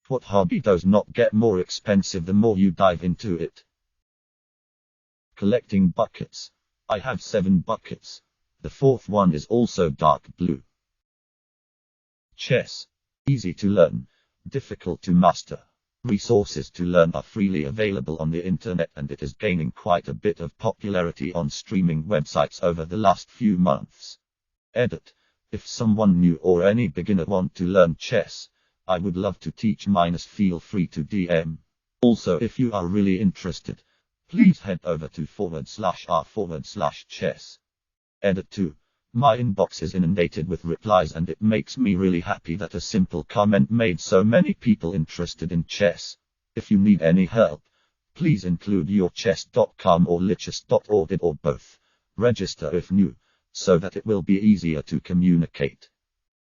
What hobby does not get more expensive the more you dive into it? Collecting buckets. I have 7 buckets. The 4th one is also dark blue. Chess. Easy to learn, difficult to master. Resources to learn are freely available on the internet, and it is gaining quite a bit of popularity on streaming websites over the last few months. Edit. If someone new or any beginner want to learn chess, I would love to teach. Feel free to DM. Also, if you are really interested, please head over to /r/chess. Edit 2. My inbox is inundated with replies, and it makes me really happy that a simple comment made so many people interested in chess. If you need any help, please include your chess.com or lichess.org or both. Register if new, so that it will be easier to communicate.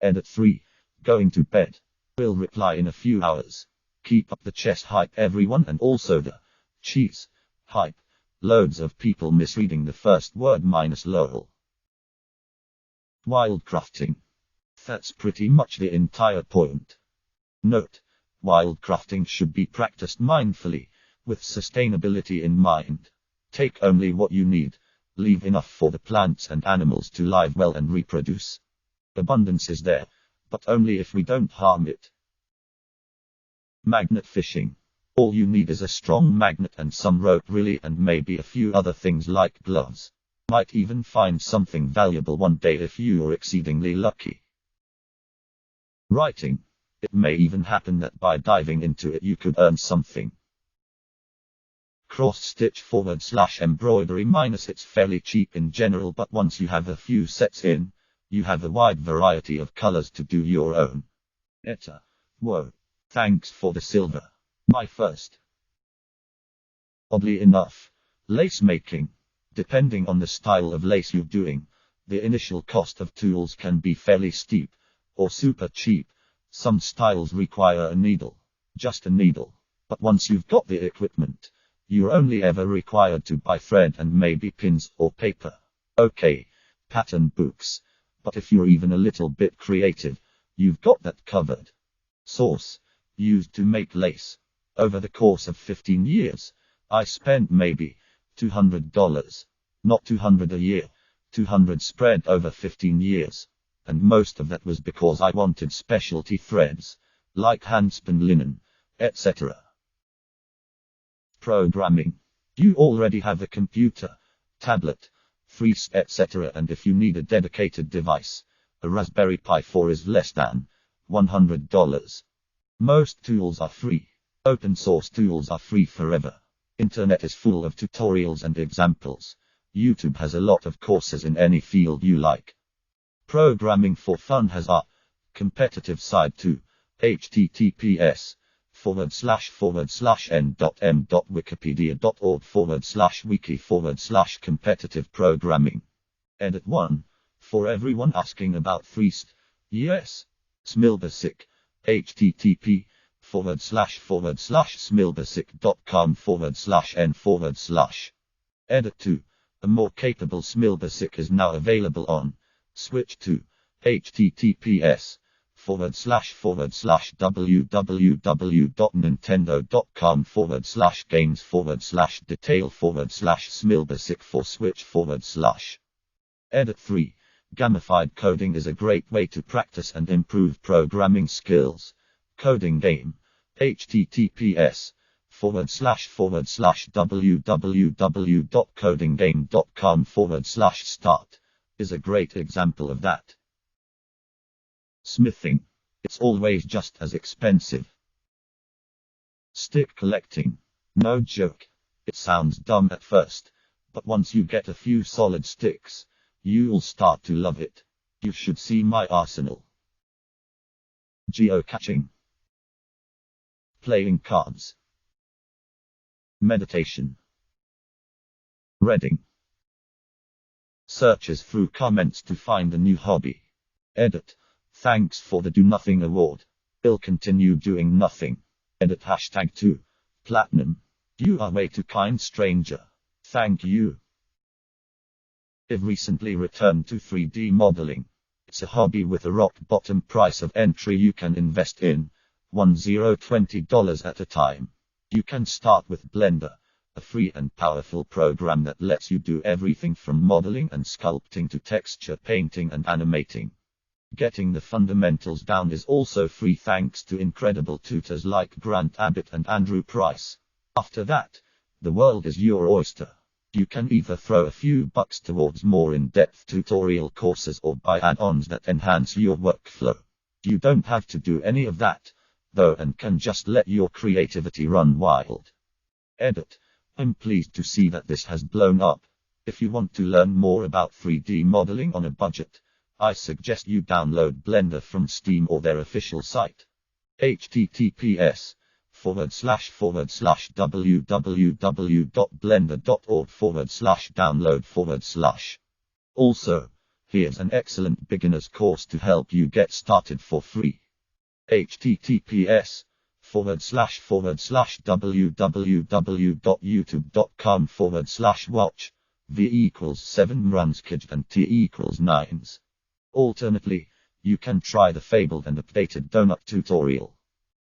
Edit 3. Going to bed. Will reply in a few hours. Keep up the chess hype, everyone, and also the cheese hype. Loads of people misreading the first word -lol. Wildcrafting. That's pretty much the entire point. Note: wildcrafting should be practiced mindfully, with sustainability in mind. Take only what you need, leave enough for the plants and animals to live well and reproduce. Abundance is there, but only if we don't harm it. Magnet fishing. All you need is a strong magnet and some rope, really, and maybe a few other things like gloves. Might even find something valuable one day if you're exceedingly lucky. Writing. It may even happen that by diving into it you could earn something. Cross-stitch /embroidery it's fairly cheap in general, but once you have a few sets in, you have a wide variety of colors to do your own. Etta. Whoa. Thanks for the silver. My first. Oddly enough, lace making. Depending on the style of lace you're doing, the initial cost of tools can be fairly steep, or super cheap. Some styles require a needle. Just a needle. But once you've got the equipment, you're only ever required to buy thread and maybe pins or paper. Okay, pattern books. But if you're even a little bit creative, you've got that covered. Source. Used to make lace. Over the course of 15 years, I spent maybe $200. Not 200 a year, 200 spread over 15 years. And most of that was because I wanted specialty threads, like handspun linen, etc. Programming. You already have a computer, tablet, freeze, etc., and if you need a dedicated device, a Raspberry Pi 4 is less than $100. Most tools are free. Open source tools are free forever. Internet is full of tutorials and examples. YouTube has a lot of courses in any field you like. Programming for fun has a competitive side too. https://n.m.wikipedia.org/wiki/competitive programming. Edit 1. For everyone asking about Freest. Yes. Smilbasic. http://smilbasic.com/n/. Edit 2. A more capable Smilbasic is now available on Switch to https://www.nintendo.com/games/detail/smilbasic for Switch/. Edit 3. Gamified coding is a great way to practice and improve programming skills. Coding game. https://www.codinggame.com/start is a great example of that. Smithing. It's always just as expensive. Stick collecting. No joke. It sounds dumb at first, but once you get a few solid sticks, you'll start to love it. You should see my arsenal. Geocaching. Playing cards. Meditation. Reading. Searches through comments to find a new hobby. Edit. Thanks for the Do Nothing award. I'll continue doing nothing. Edit #2. Platinum. You are way too kind, stranger. Thank you. I've recently returned to 3D modeling. It's a hobby with a rock bottom price of entry you can invest in, $20 at a time. You can start with Blender, a free and powerful program that lets you do everything from modeling and sculpting to texture painting and animating. Getting the fundamentals down is also free thanks to incredible tutors like Grant Abbott and Andrew Price. After that, the world is your oyster. You can either throw a few bucks towards more in-depth tutorial courses or buy add-ons that enhance your workflow. You don't have to do any of that, though, and can just let your creativity run wild. Edit. I'm pleased to see that this has blown up. If you want to learn more about 3D modeling on a budget, I suggest you download Blender from Steam or their official site. https://www.blender.org/download/. Also, here's an excellent beginner's course to help you get started for free. https://www.youtube.com/watch v=7 runs kij and t=9s. Alternately, you can try the fabled and updated donut tutorial.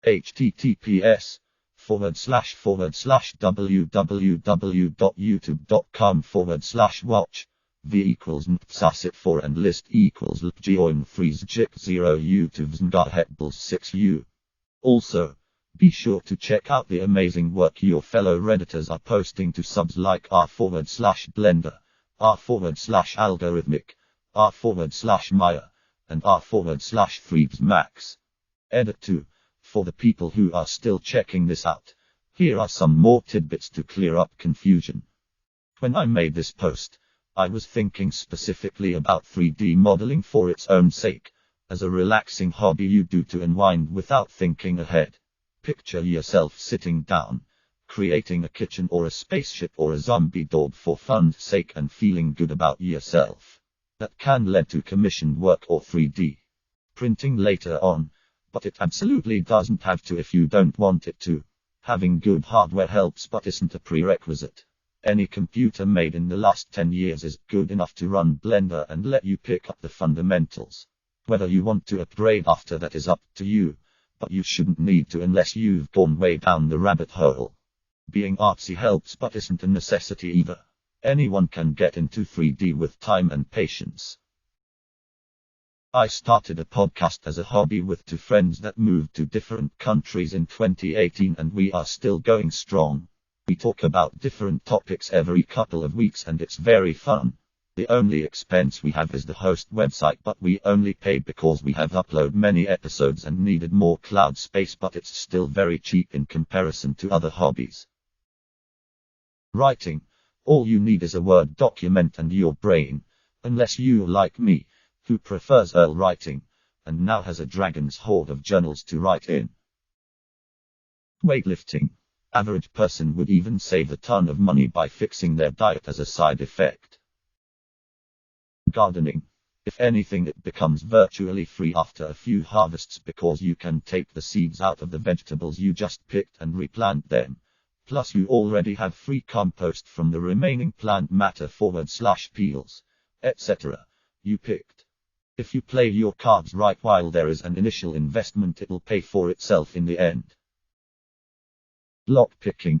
https://www.youtube.com/watch v=npsasit4 and list=lpjoin3zjik0 youtubes/6u. Also, be sure to check out the amazing work your fellow Redditors are posting to subs like r/blender, r/algorithmic, r/Maya, and r/3bsmax. Edit 2. For the people who are still checking this out, here are some more tidbits to clear up confusion. When I made this post, I was thinking specifically about 3D modeling for its own sake, as a relaxing hobby you do to unwind without thinking ahead. Picture yourself sitting down, creating a kitchen or a spaceship or a zombie dog for fun's sake and feeling good about yourself. That can lead to commissioned work or 3D printing later on, but it absolutely doesn't have to if you don't want it to. Having good hardware helps but isn't a prerequisite. Any computer made in the last 10 years is good enough to run Blender and let you pick up the fundamentals. Whether you want to upgrade after that is up to you, but you shouldn't need to unless you've gone way down the rabbit hole. Being artsy helps but isn't a necessity either. Anyone can get into 3D with time and patience. I started a podcast as a hobby with two friends that moved to different countries in 2018 and we are still going strong. We talk about different topics every couple of weeks and it's very fun. The only expense we have is the host website, but we only pay because we have uploaded many episodes and needed more cloud space, but it's still very cheap in comparison to other hobbies. Writing. All you need is a Word document and your brain, unless you're like me, who prefers Earl writing, and now has a dragon's hoard of journals to write in. Weightlifting. Average person would even save a ton of money by fixing their diet as a side effect. Gardening. If anything, it becomes virtually free after a few harvests because you can take the seeds out of the vegetables you just picked and replant them. Plus you already have free compost from the remaining plant matter /peels, etc. you picked. If you play your cards right while there is an initial investment, it'll pay for itself in the end. Lockpicking.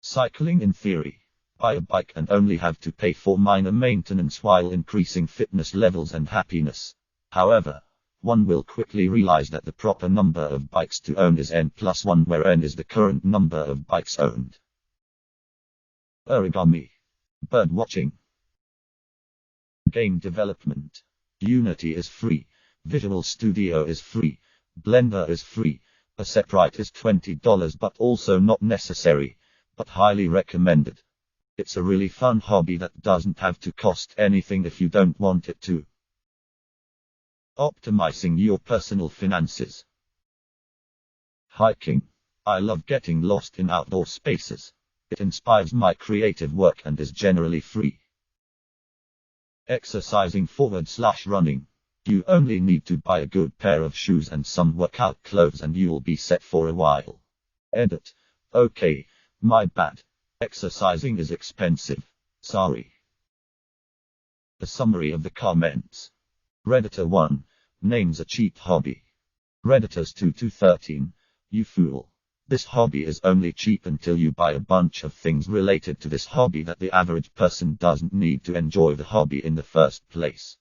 Cycling. In theory, buy a bike and only have to pay for minor maintenance while increasing fitness levels and happiness. However, one will quickly realize that the proper number of bikes to own is n+1, where n is the current number of bikes owned. Origami. Bird watching. Game development. Unity is free. Visual Studio is free. Blender is free. A separate is $20 but also not necessary, but highly recommended. It's a really fun hobby that doesn't have to cost anything if you don't want it to. Optimizing your personal finances. Hiking. I love getting lost in outdoor spaces. It inspires my creative work and is generally free. Exercising / running. You only need to buy a good pair of shoes and some workout clothes and you'll be set for a while. Edit. Okay, my bad. Exercising is expensive. Sorry. A summary of the comments. Redditor 1. Name's a cheap hobby. Redditors 2 to 13. You fool. This hobby is only cheap until you buy a bunch of things related to this hobby that the average person doesn't need to enjoy the hobby in the first place.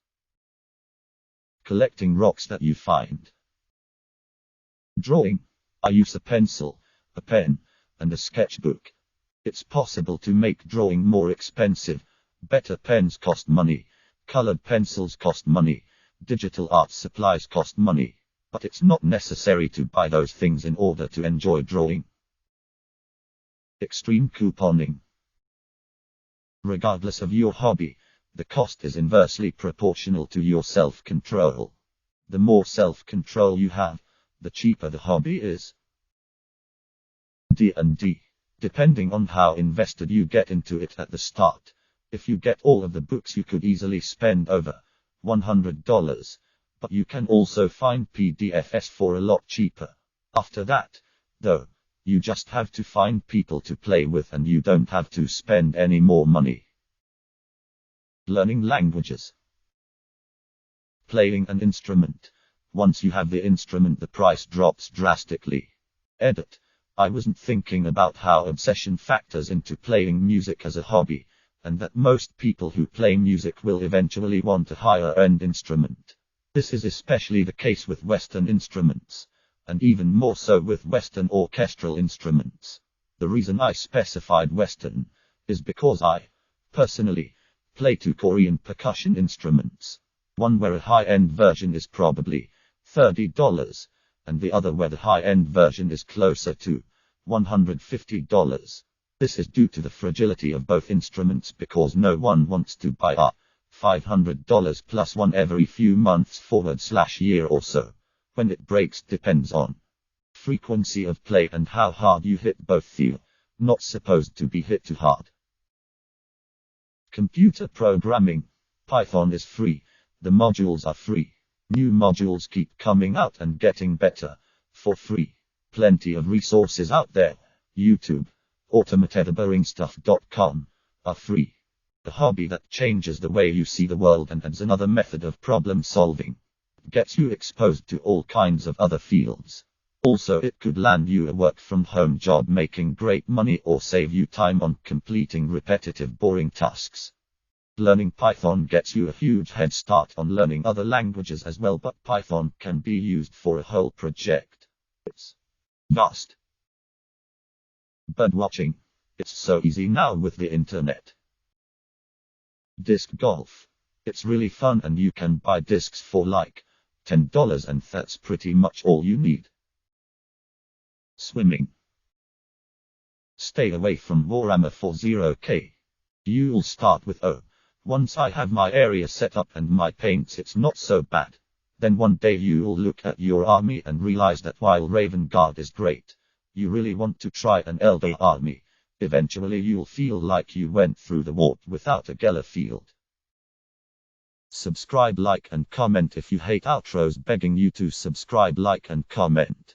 Collecting rocks that you find. Drawing. I use a pencil, a pen, and a sketchbook. It's possible to make drawing more expensive. Better pens cost money. Colored pencils cost money. Digital art supplies cost money. But it's not necessary to buy those things in order to enjoy drawing. Extreme couponing. Regardless of your hobby, the cost is inversely proportional to your self-control. The more self-control you have, the cheaper the hobby is. D&D. Depending on how invested you get into it at the start, if you get all of the books you could easily spend over $100. But you can also find PDFs for a lot cheaper. After that, though, you just have to find people to play with and you don't have to spend any more money. Learning languages. Playing an instrument. Once you have the instrument, the price drops drastically. Edit. I wasn't thinking about how obsession factors into playing music as a hobby, and that most people who play music will eventually want a higher-end instrument. This is especially the case with Western instruments, and even more so with Western orchestral instruments. The reason I specified Western is because I, personally, play two Korean percussion instruments. One where a high-end version is probably $30, and the other where the high-end version is closer to $150. This is due to the fragility of both instruments because no one wants to buy a $500 plus one every few months /year or so. When it breaks depends on frequency of play and how hard you hit both. You're not supposed to be hit too hard. Computer programming. Python is free. The modules are free. New modules keep coming out and getting better for free. Plenty of resources out there. YouTube, automatedboringstuff.com are free. A hobby that changes the way you see the world and adds another method of problem solving. Gets you exposed to all kinds of other fields. Also, it could land you a work from home job making great money or save you time on completing repetitive boring tasks. Learning Python gets you a huge head start on learning other languages as well, but Python can be used for a whole project. It's vast. Bird watching. It's so easy now with the internet. Disc golf. It's really fun and you can buy discs for like $10 and that's pretty much all you need. Swimming. Stay away from Warhammer 40k. You'll start with once I have my area set up and my paints, it's not so bad. Then one day you'll look at your army and realize that while Raven Guard is great, you really want to try an Elder army. Eventually you'll feel like you went through the warp without a Geller field. Subscribe, like and comment if you hate outros. Begging you to subscribe, like and comment.